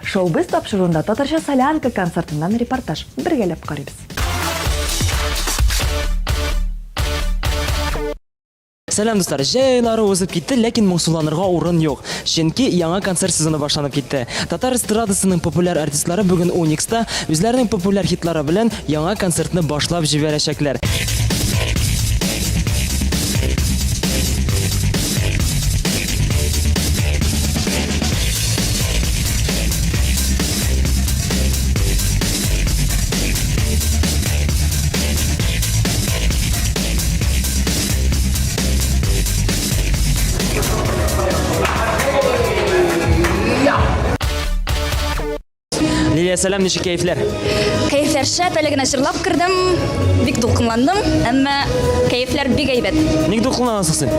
Шоу-біз тапшыруында Татарша Солянка концертынан репортаж бергәләп карыйбыз. Сәлам достар, җайлары узып китте, ләкин моңсуланырга урын юк. Чөнки яңа концерт сезоны башланып китте. Татар эстрадасының популяр артистлары бүген Уникста үзләренең популяр хитлары белән яңа концертны башлап җибәрәчәкләр. Лилия, сәлам, ничек кәефләр? Кәефләр шәп, әле генә җырлап кірдім, бик дулкынландым, әмма кәефләр бик әйбәт. Ник дулкынланасың син?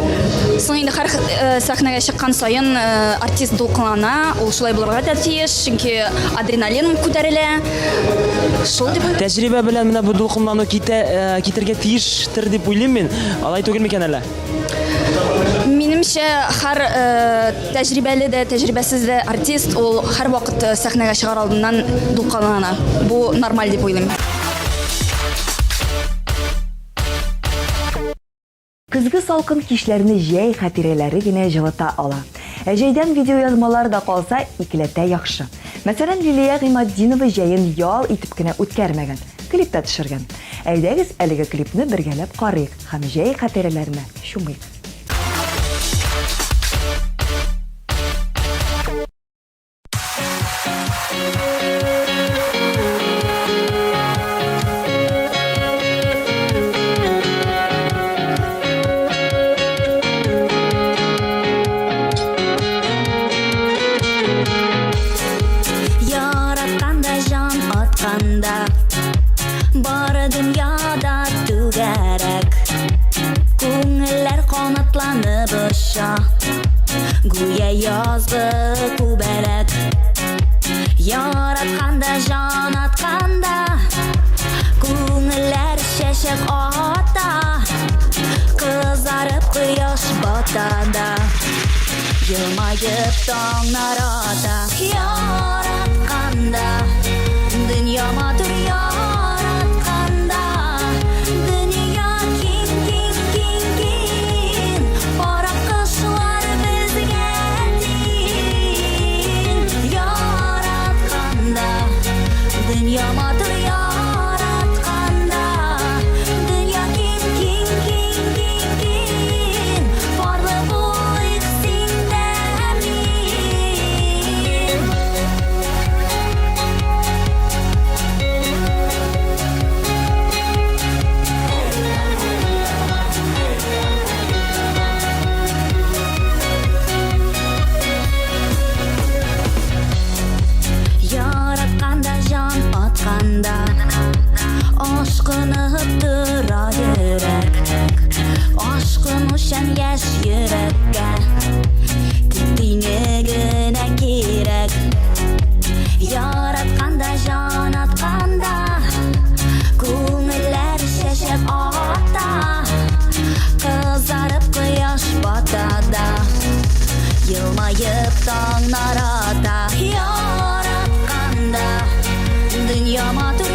Соң инде һәр сәхнәгә чыккан сайын артист дулкынлана, ул шулай булырга да тиеш, чөнки адреналин күтәрелә. Шул дип. Тәҗрибә белән менә бу дулкынлану китергә тиештер дип уйлыйм мин. Алай түгел микән әле? Минемчә, һәр тәҗрибәле дә, тәҗрибәсез дә артист ул һәр вакыт сәхнәгә чыгар алдыннан дулкынлана. Бу нормаль дип уйлыйм. Көзгө салкын кичләрне җәй хатирәләре генә җылыта ала. Җәйдән видеоязмалар да калса икеләтә яхшы. Мәсәлән, Лилия Гыймаддинова җәен ял итеп кенә үткәрмәгән, клипта төшергән. Әйдәгез әлеге клипны бергәләп карыйк һәм җәй хатирәләренә чумыйк. Бары дөньяда түгәрәк, күңелләр канатланып оча, гүя язгы күбәрәк. Яратканда, җан атканда, күңелләр чәчәк ата, кызарып кояш батада, елмаеп таңнар ата. Яратканда, дөнья матур яратканда, дөнья киң, киң, киң, киң, кара кышлар безгә тиң. Яратканда, дөнья матур яратканда, дөнья киң, киң, киң, киң, киң, барлы булыйк синдә мин. Яратканда, җан атканда, ашкыны тора йөрәк, ашкын өчен яшь йөрәккә тиңе генә кирәк. Яратканда, җан атканда, күңелләр чәчәк ата, кызарып кояш батада, елмаеп таңнар ата. Яратканда, дөнья матур